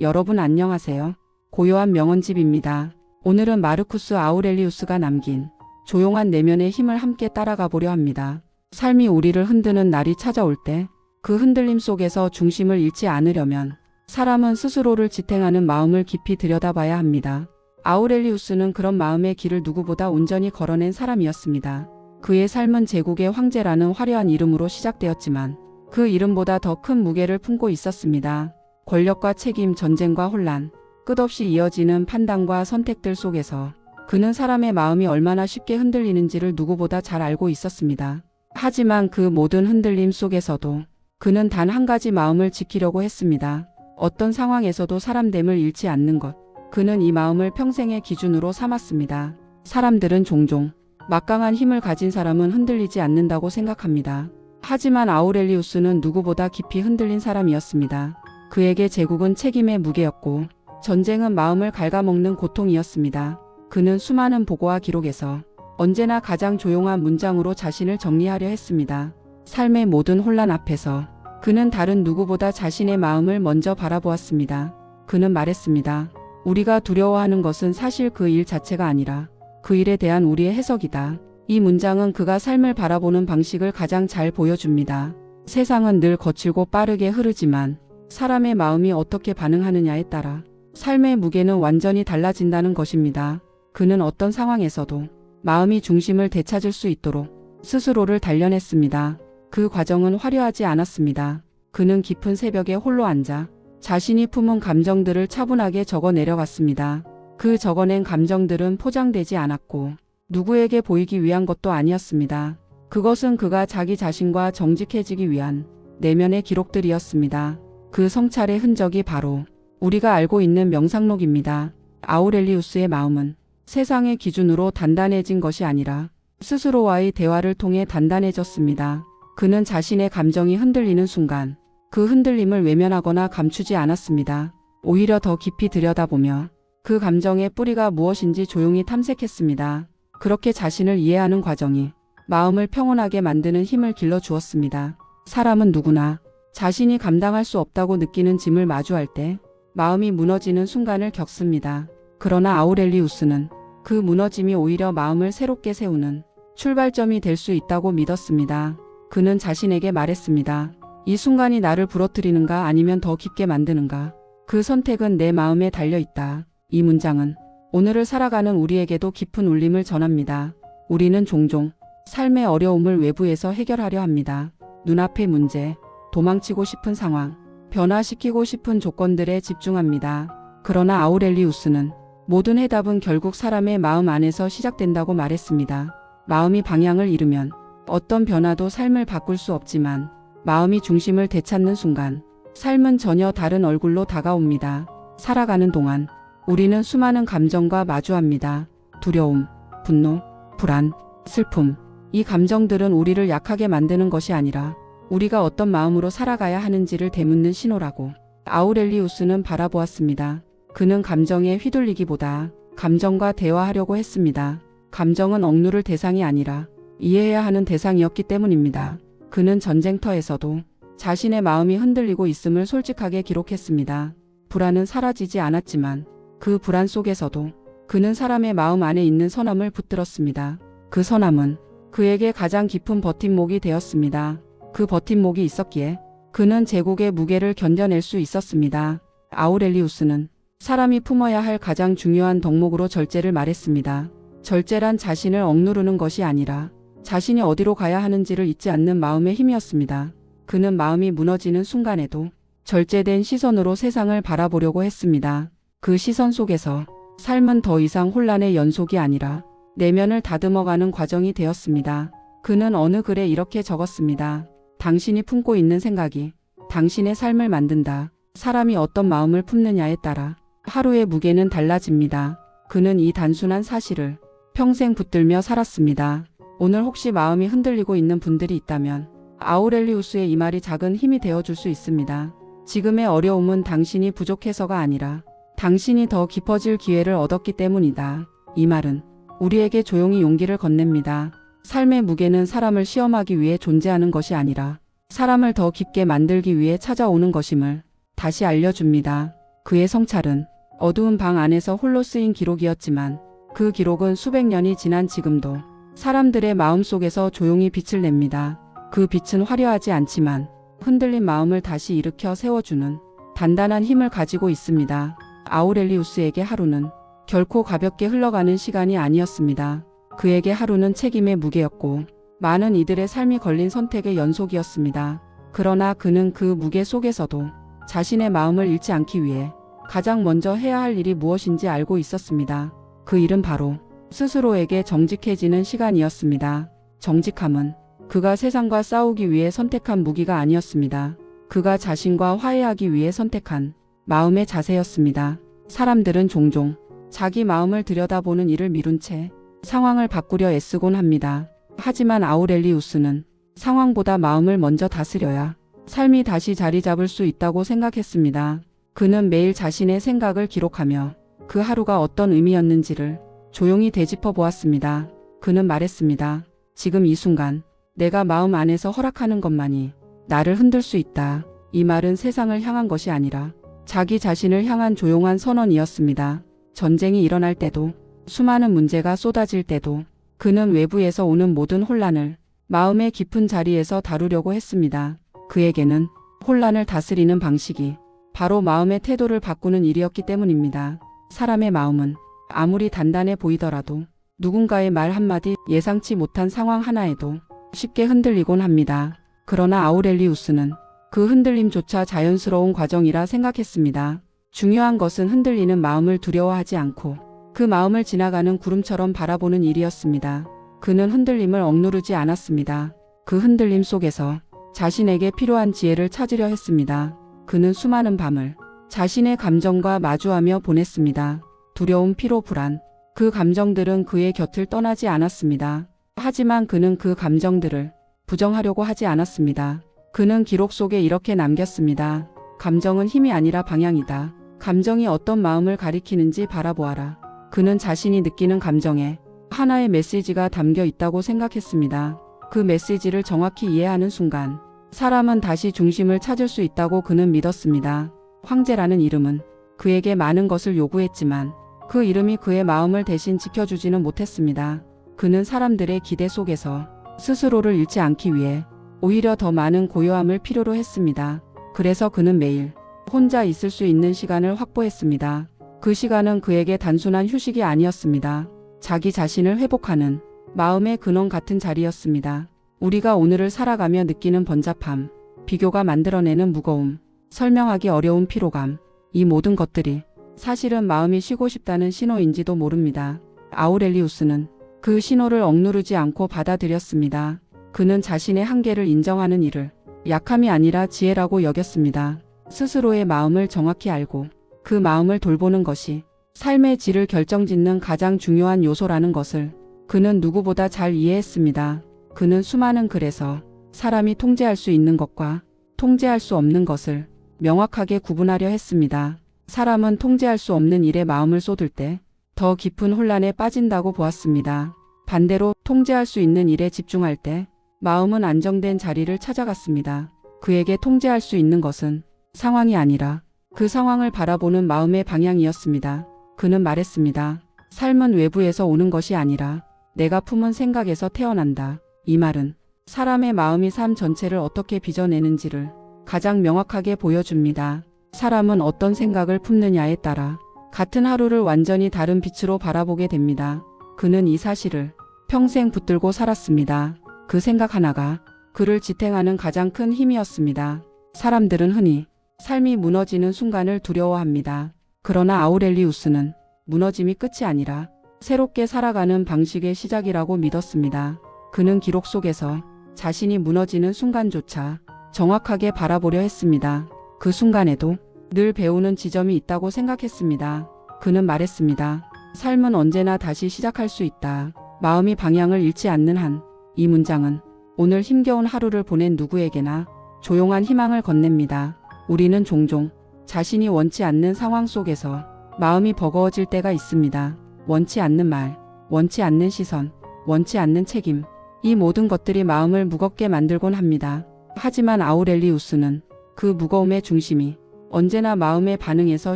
여러분 안녕하세요. 고요한 명언집입니다. 오늘은 마르쿠스 아우렐리우스가 남긴 조용한 내면의 힘을 함께 따라가 보려 합니다. 삶이 우리를 흔드는 날이 찾아올 때 그 흔들림 속에서 중심을 잃지 않으려면 사람은 스스로를 지탱하는 마음을 깊이 들여다봐야 합니다. 아우렐리우스는 그런 마음의 길을 누구보다 온전히 걸어낸 사람이었습니다. 그의 삶은 제국의 황제라는 화려한 이름으로 시작되었지만 그 이름보다 더 큰 무게를 품고 있었습니다. 권력과 책임, 전쟁과 혼란, 끝없이 이어지는 판단과 선택들 속에서 그는 사람의 마음이 얼마나 쉽게 흔들리는지를 누구보다 잘 알고 있었습니다. 하지만 그 모든 흔들림 속에서도 그는 단 한 가지 마음을 지키려고 했습니다. 어떤 상황에서도 사람됨을 잃지 않는 것. 그는 이 마음을 평생의 기준으로 삼았습니다. 사람들은 종종 막강한 힘을 가진 사람은 흔들리지 않는다고 생각합니다. 하지만 아우렐리우스는 누구보다 깊이 흔들린 사람이었습니다. 그에게 제국은 책임의 무게였고 전쟁은 마음을 갉아먹는 고통이었습니다. 그는 수많은 보고와 기록에서 언제나 가장 조용한 문장으로 자신을 정리하려 했습니다. 삶의 모든 혼란 앞에서 그는 다른 누구보다 자신의 마음을 먼저 바라보았습니다. 그는 말했습니다. 우리가 두려워하는 것은 사실 그 일 자체가 아니라 그 일에 대한 우리의 해석이다. 이 문장은 그가 삶을 바라보는 방식을 가장 잘 보여줍니다. 세상은 늘 거칠고 빠르게 흐르지만 사람의 마음이 어떻게 반응하느냐에 따라 삶의 무게는 완전히 달라진다는 것입니다. 그는 어떤 상황에서도 마음이 중심을 되찾을 수 있도록 스스로를 단련했습니다. 그 과정은 화려하지 않았습니다. 그는 깊은 새벽에 홀로 앉아 자신이 품은 감정들을 차분하게 적어 내려갔습니다. 그 적어낸 감정들은 포장되지 않았고 누구에게 보이기 위한 것도 아니었습니다. 그것은 그가 자기 자신과 정직해지기 위한 내면의 기록들이었습니다. 그 성찰의 흔적이 바로 우리가 알고 있는 명상록입니다. 아우렐리우스의 마음은 세상의 기준으로 단단해진 것이 아니라 스스로와의 대화를 통해 단단해졌습니다. 그는 자신의 감정이 흔들리는 순간 그 흔들림을 외면하거나 감추지 않았습니다. 오히려 더 깊이 들여다보며 그 감정의 뿌리가 무엇인지 조용히 탐색했습니다. 그렇게 자신을 이해하는 과정이 마음을 평온하게 만드는 힘을 길러주었습니다. 사람은 누구나 자신이 감당할 수 없다고 느끼는 짐을 마주할 때 마음이 무너지는 순간을 겪습니다. 그러나 아우렐리우스는 그 무너짐이 오히려 마음을 새롭게 세우는 출발점이 될 수 있다고 믿었습니다. 그는 자신에게 말했습니다. 이 순간이 나를 부러뜨리는가 아니면 더 깊게 만드는가. 그 선택은 내 마음에 달려있다. 이 문장은 오늘을 살아가는 우리에게도 깊은 울림을 전합니다. 우리는 종종 삶의 어려움을 외부에서 해결하려 합니다. 눈앞의 문제, 도망치고 싶은 상황, 변화시키고 싶은 조건들에 집중합니다. 그러나 아우렐리우스는 모든 해답은 결국 사람의 마음 안에서 시작된다고 말했습니다. 마음이 방향을 잃으면 어떤 변화도 삶을 바꿀 수 없지만 마음이 중심을 되찾는 순간 삶은 전혀 다른 얼굴로 다가옵니다. 살아가는 동안 우리는 수많은 감정과 마주합니다. 두려움, 분노, 불안, 슬픔. 이 감정들은 우리를 약하게 만드는 것이 아니라 우리가 어떤 마음으로 살아가야 하는지를 되묻는 신호라고 아우렐리우스는 바라보았습니다. 그는 감정에 휘둘리기보다 감정과 대화하려고 했습니다. 감정은 억누를 대상이 아니라 이해해야 하는 대상이었기 때문입니다. 그는 전쟁터에서도 자신의 마음이 흔들리고 있음을 솔직하게 기록했습니다. 불안은 사라지지 않았지만 그 불안 속에서도 그는 사람의 마음 안에 있는 선함을 붙들었습니다. 그 선함은 그에게 가장 깊은 버팀목이 되었습니다. 그 버팀목이 있었기에 그는 제국의 무게를 견뎌낼 수 있었습니다. 아우렐리우스는 사람이 품어야 할 가장 중요한 덕목으로 절제를 말했습니다. 절제란 자신을 억누르는 것이 아니라 자신이 어디로 가야 하는지를 잊지 않는 마음의 힘이었습니다. 그는 마음이 무너지는 순간에도 절제된 시선으로 세상을 바라보려고 했습니다. 그 시선 속에서 삶은 더 이상 혼란의 연속이 아니라 내면을 다듬어가는 과정이 되었습니다. 그는 어느 글에 이렇게 적었습니다. 당신이 품고 있는 생각이 당신의 삶을 만든다. 사람이 어떤 마음을 품느냐에 따라 하루의 무게는 달라집니다. 그는 이 단순한 사실을 평생 붙들며 살았습니다. 오늘 혹시 마음이 흔들리고 있는 분들이 있다면 아우렐리우스의 이 말이 작은 힘이 되어줄 수 있습니다. 지금의 어려움은 당신이 부족해서가 아니라 당신이 더 깊어질 기회를 얻었기 때문이다. 이 말은 우리에게 조용히 용기를 건넵니다. 삶의 무게는 사람을 시험하기 위해 존재하는 것이 아니라 사람을 더 깊게 만들기 위해 찾아오는 것임을 다시 알려줍니다. 그의 성찰은 어두운 방 안에서 홀로 쓰인 기록이었지만 그 기록은 수백 년이 지난 지금도 사람들의 마음속에서 조용히 빛을 냅니다. 그 빛은 화려하지 않지만 흔들린 마음을 다시 일으켜 세워주는 단단한 힘을 가지고 있습니다. 아우렐리우스에게 하루는 결코 가볍게 흘러가는 시간이 아니었습니다. 그에게 하루는 책임의 무게였고 많은 이들의 삶이 걸린 선택의 연속이었습니다. 그러나 그는 그 무게 속에서도 자신의 마음을 잃지 않기 위해 가장 먼저 해야 할 일이 무엇인지 알고 있었습니다. 그 일은 바로 스스로에게 정직해지는 시간이었습니다. 정직함은 그가 세상과 싸우기 위해 선택한 무기가 아니었습니다. 그가 자신과 화해하기 위해 선택한 마음의 자세였습니다. 사람들은 종종 자기 마음을 들여다보는 일을 미룬 채 상황을 바꾸려 애쓰곤 합니다. 하지만 아우렐리우스는 상황보다 마음을 먼저 다스려야 삶이 다시 자리 잡을 수 있다고 생각했습니다. 그는 매일 자신의 생각을 기록하며 그 하루가 어떤 의미였는지를 조용히 되짚어 보았습니다. 그는 말했습니다. 지금 이 순간 내가 마음 안에서 허락하는 것만이 나를 흔들 수 있다. 이 말은 세상을 향한 것이 아니라 자기 자신을 향한 조용한 선언이었습니다. 전쟁이 일어날 때도 수많은 문제가 쏟아질 때도 그는 외부에서 오는 모든 혼란을 마음의 깊은 자리에서 다루려고 했습니다. 그에게는 혼란을 다스리는 방식이 바로 마음의 태도를 바꾸는 일이었기 때문입니다. 사람의 마음은 아무리 단단해 보이더라도 누군가의 말 한마디, 예상치 못한 상황 하나에도 쉽게 흔들리곤 합니다. 그러나 아우렐리우스는 그 흔들림조차 자연스러운 과정이라 생각했습니다. 중요한 것은 흔들리는 마음을 두려워하지 않고 그 마음을 지나가는 구름처럼 바라보는 일이었습니다. 그는 흔들림을 억누르지 않았습니다. 그 흔들림 속에서 자신에게 필요한 지혜를 찾으려 했습니다. 그는 수많은 밤을 자신의 감정과 마주하며 보냈습니다. 두려움, 피로, 불안, 그 감정들은 그의 곁을 떠나지 않았습니다. 하지만 그는 그 감정들을 부정하려고 하지 않았습니다. 그는 기록 속에 이렇게 남겼습니다. 감정은 힘이 아니라 방향이다. 감정이 어떤 마음을 가리키는지 바라보아라. 그는 자신이 느끼는 감정에 하나의 메시지가 담겨 있다고 생각했습니다. 그 메시지를 정확히 이해하는 순간 사람은 다시 중심을 찾을 수 있다고 그는 믿었습니다. 황제라는 이름은 그에게 많은 것을 요구했지만 그 이름이 그의 마음을 대신 지켜주지는 못했습니다. 그는 사람들의 기대 속에서 스스로를 잃지 않기 위해 오히려 더 많은 고요함을 필요로 했습니다. 그래서 그는 매일 혼자 있을 수 있는 시간을 확보했습니다. 그 시간은 그에게 단순한 휴식이 아니었습니다. 자기 자신을 회복하는 마음의 근원 같은 자리였습니다. 우리가 오늘을 살아가며 느끼는 번잡함, 비교가 만들어내는 무거움, 설명하기 어려운 피로감, 이 모든 것들이 사실은 마음이 쉬고 싶다는 신호인지도 모릅니다. 아우렐리우스는 그 신호를 억누르지 않고 받아들였습니다. 그는 자신의 한계를 인정하는 일을 약함이 아니라 지혜라고 여겼습니다. 스스로의 마음을 정확히 알고 그 마음을 돌보는 것이 삶의 질을 결정짓는 가장 중요한 요소라는 것을 그는 누구보다 잘 이해했습니다. 그는 수많은 글에서 사람이 통제할 수 있는 것과 통제할 수 없는 것을 명확하게 구분하려 했습니다. 사람은 통제할 수 없는 일에 마음을 쏟을 때 더 깊은 혼란에 빠진다고 보았습니다. 반대로 통제할 수 있는 일에 집중할 때 마음은 안정된 자리를 찾아갔습니다. 그에게 통제할 수 있는 것은 상황이 아니라 그 상황을 바라보는 마음의 방향이었습니다. 그는 말했습니다. 삶은 외부에서 오는 것이 아니라 내가 품은 생각에서 태어난다. 이 말은 사람의 마음이 삶 전체를 어떻게 빚어내는지를 가장 명확하게 보여줍니다. 사람은 어떤 생각을 품느냐에 따라 같은 하루를 완전히 다른 빛으로 바라보게 됩니다. 그는 이 사실을 평생 붙들고 살았습니다. 그 생각 하나가 그를 지탱하는 가장 큰 힘이었습니다. 사람들은 흔히 삶이 무너지는 순간을 두려워합니다. 그러나 아우렐리우스는 무너짐이 끝이 아니라 새롭게 살아가는 방식의 시작이라고 믿었습니다. 그는 기록 속에서 자신이 무너지는 순간조차 정확하게 바라보려 했습니다. 그 순간에도 늘 배우는 지점이 있다고 생각했습니다. 그는 말했습니다. 삶은 언제나 다시 시작할 수 있다. 마음이 방향을 잃지 않는 한. 이 문장은 오늘 힘겨운 하루를 보낸 누구에게나 조용한 희망을 건넵니다. 우리는 종종 자신이 원치 않는 상황 속에서 마음이 버거워질 때가 있습니다. 원치 않는 말, 원치 않는 시선, 원치 않는 책임. 이 모든 것들이 마음을 무겁게 만들곤 합니다. 하지만 아우렐리우스는 그 무거움의 중심이 언제나 마음의 반응에서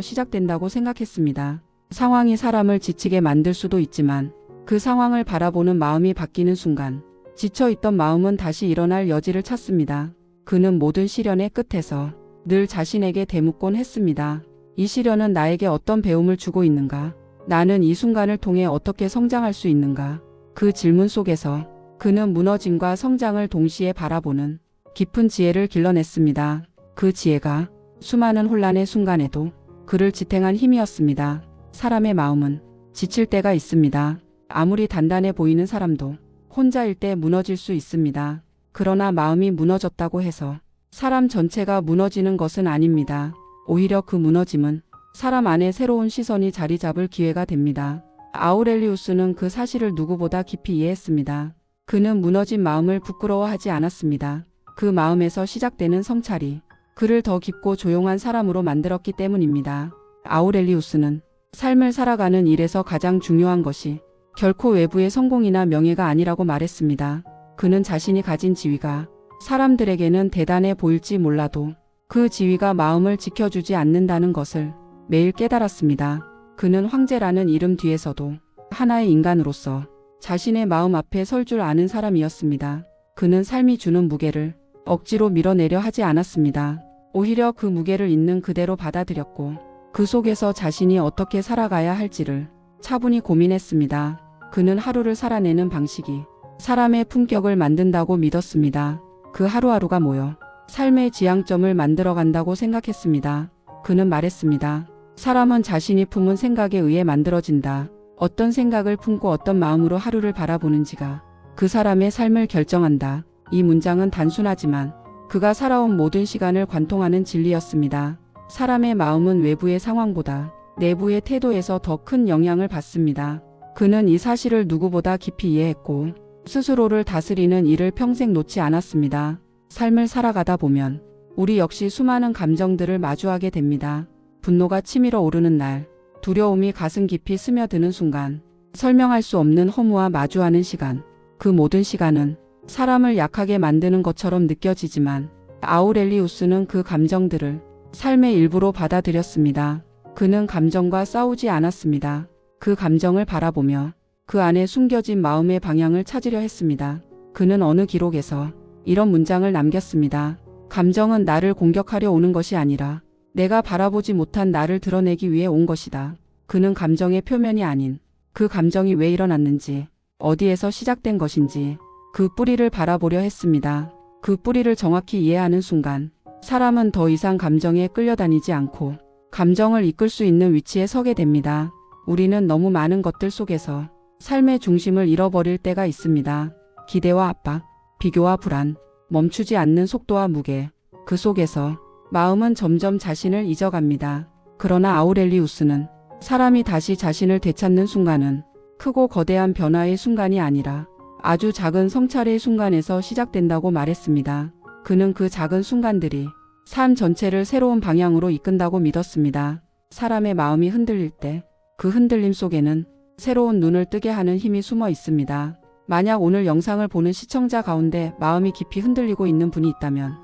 시작된다고 생각했습니다. 상황이 사람을 지치게 만들 수도 있지만 그 상황을 바라보는 마음이 바뀌는 순간 지쳐있던 마음은 다시 일어날 여지를 찾습니다. 그는 모든 시련의 끝에서 늘 자신에게 되묻곤 했습니다. 이 시련은 나에게 어떤 배움을 주고 있는가? 나는 이 순간을 통해 어떻게 성장할 수 있는가? 그 질문 속에서 그는 무너짐과 성장을 동시에 바라보는 깊은 지혜를 길러냈습니다. 그 지혜가 수많은 혼란의 순간에도 그를 지탱한 힘이었습니다. 사람의 마음은 지칠 때가 있습니다. 아무리 단단해 보이는 사람도 혼자일 때 무너질 수 있습니다. 그러나 마음이 무너졌다고 해서 사람 전체가 무너지는 것은 아닙니다. 오히려 그 무너짐은 사람 안에 새로운 시선이 자리 잡을 기회가 됩니다. 아우렐리우스는 그 사실을 누구보다 깊이 이해했습니다. 그는 무너진 마음을 부끄러워하지 않았습니다. 그 마음에서 시작되는 성찰이 그를 더 깊고 조용한 사람으로 만들었기 때문입니다. 아우렐리우스는 삶을 살아가는 일에서 가장 중요한 것이 결코 외부의 성공이나 명예가 아니라고 말했습니다. 그는 자신이 가진 지위가 사람들에게는 대단해 보일지 몰라도 그 지위가 마음을 지켜주지 않는다는 것을 매일 깨달았습니다. 그는 황제라는 이름 뒤에서도 하나의 인간으로서 자신의 마음 앞에 설 줄 아는 사람이었습니다. 그는 삶이 주는 무게를 억지로 밀어내려 하지 않았습니다. 오히려 그 무게를 있는 그대로 받아들였고 그 속에서 자신이 어떻게 살아가야 할지를 차분히 고민했습니다. 그는 하루를 살아내는 방식이 사람의 품격을 만든다고 믿었습니다. 그 하루하루가 모여 삶의 지향점을 만들어간다고 생각했습니다. 그는 말했습니다. 사람은 자신이 품은 생각에 의해 만들어진다. 어떤 생각을 품고 어떤 마음으로 하루를 바라보는지가 그 사람의 삶을 결정한다. 이 문장은 단순하지만 그가 살아온 모든 시간을 관통하는 진리였습니다. 사람의 마음은 외부의 상황보다 내부의 태도에서 더 큰 영향을 받습니다. 그는 이 사실을 누구보다 깊이 이해했고 스스로를 다스리는 일을 평생 놓지 않았습니다. 삶을 살아가다 보면 우리 역시 수많은 감정들을 마주하게 됩니다. 분노가 치밀어 오르는 날, 두려움이 가슴 깊이 스며드는 순간, 설명할 수 없는 허무와 마주하는 시간. 그 모든 시간은 사람을 약하게 만드는 것처럼 느껴지지만 아우렐리우스는 그 감정들을 삶의 일부로 받아들였습니다. 그는 감정과 싸우지 않았습니다. 그 감정을 바라보며 그 안에 숨겨진 마음의 방향을 찾으려 했습니다. 그는 어느 기록에서 이런 문장을 남겼습니다. 감정은 나를 공격하려 오는 것이 아니라 내가 바라보지 못한 나를 드러내기 위해 온 것이다. 그는 감정의 표면이 아닌 그 감정이 왜 일어났는지, 어디에서 시작된 것인지 그 뿌리를 바라보려 했습니다. 그 뿌리를 정확히 이해하는 순간 사람은 더 이상 감정에 끌려다니지 않고 감정을 이끌 수 있는 위치에 서게 됩니다. 우리는 너무 많은 것들 속에서 삶의 중심을 잃어버릴 때가 있습니다. 기대와 압박, 비교와 불안, 멈추지 않는 속도와 무게. 그 속에서 마음은 점점 자신을 잊어갑니다. 그러나 아우렐리우스는 사람이 다시 자신을 되찾는 순간은 크고 거대한 변화의 순간이 아니라 아주 작은 성찰의 순간에서 시작된다고 말했습니다. 그는 그 작은 순간들이 삶 전체를 새로운 방향으로 이끈다고 믿었습니다. 사람의 마음이 흔들릴 때 그 흔들림 속에는 새로운 눈을 뜨게 하는 힘이 숨어 있습니다. 만약 오늘 영상을 보는 시청자 가운데 마음이 깊이 흔들리고 있는 분이 있다면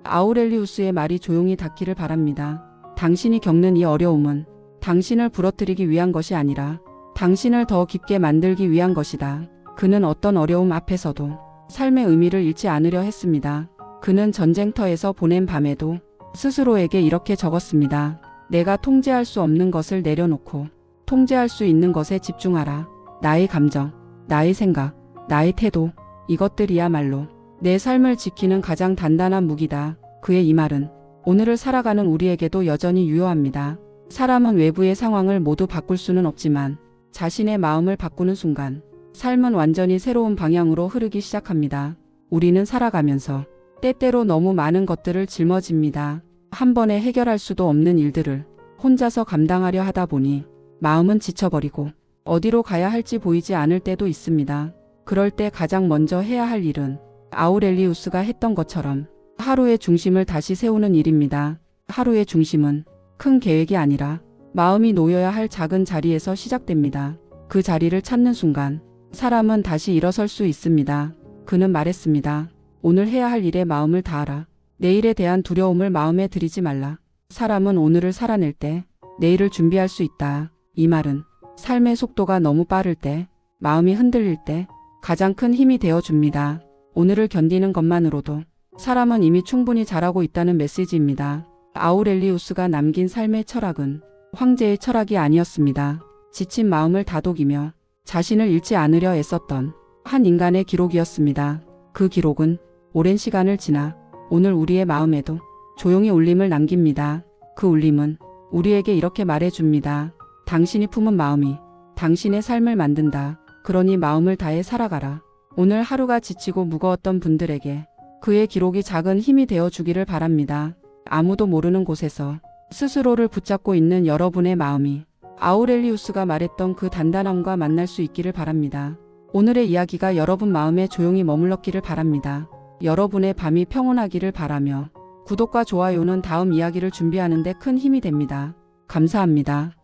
아우렐리우스의 말이 조용히 닿기를 바랍니다. 당신이 겪는 이 어려움은 당신을 부러뜨리기 위한 것이 아니라 당신을 더 깊게 만들기 위한 것이다. 그는 어떤 어려움 앞에서도 삶의 의미를 잃지 않으려 했습니다. 그는 전쟁터에서 보낸 밤에도 스스로에게 이렇게 적었습니다. 내가 통제할 수 없는 것을 내려놓고 통제할 수 있는 것에 집중하라. 나의 감정, 나의 생각, 나의 태도, 이것들이야말로 내 삶을 지키는 가장 단단한 무기다. 그의 이 말은 오늘을 살아가는 우리에게도 여전히 유효합니다. 사람은 외부의 상황을 모두 바꿀 수는 없지만 자신의 마음을 바꾸는 순간 삶은 완전히 새로운 방향으로 흐르기 시작합니다. 우리는 살아가면서 때때로 너무 많은 것들을 짊어집니다. 한 번에 해결할 수도 없는 일들을 혼자서 감당하려 하다 보니 마음은 지쳐버리고 어디로 가야 할지 보이지 않을 때도 있습니다. 그럴 때 가장 먼저 해야 할 일은 아우렐리우스가 했던 것처럼 하루의 중심을 다시 세우는 일입니다. 하루의 중심은 큰 계획이 아니라 마음이 놓여야 할 작은 자리에서 시작됩니다. 그 자리를 찾는 순간 사람은 다시 일어설 수 있습니다. 그는 말했습니다. 오늘 해야 할 일에 마음을 다하라. 내일에 대한 두려움을 마음에 들이지 말라. 사람은 오늘을 살아낼 때 내일을 준비할 수 있다. 이 말은 삶의 속도가 너무 빠를 때, 마음이 흔들릴 때 가장 큰 힘이 되어줍니다. 오늘을 견디는 것만으로도 사람은 이미 충분히 잘하고 있다는 메시지입니다. 아우렐리우스가 남긴 삶의 철학은 황제의 철학이 아니었습니다. 지친 마음을 다독이며 자신을 잃지 않으려 애썼던 한 인간의 기록이었습니다. 그 기록은 오랜 시간을 지나 오늘 우리의 마음에도 조용히 울림을 남깁니다. 그 울림은 우리에게 이렇게 말해줍니다. 당신이 품은 마음이 당신의 삶을 만든다. 그러니 마음을 다해 살아가라. 오늘 하루가 지치고 무거웠던 분들에게 그의 기록이 작은 힘이 되어주기를 바랍니다. 아무도 모르는 곳에서 스스로를 붙잡고 있는 여러분의 마음이 아우렐리우스가 말했던 그 단단함과 만날 수 있기를 바랍니다. 오늘의 이야기가 여러분 마음에 조용히 머물렀기를 바랍니다. 여러분의 밤이 평온하기를 바라며 구독과 좋아요는 다음 이야기를 준비하는 데 큰 힘이 됩니다. 감사합니다.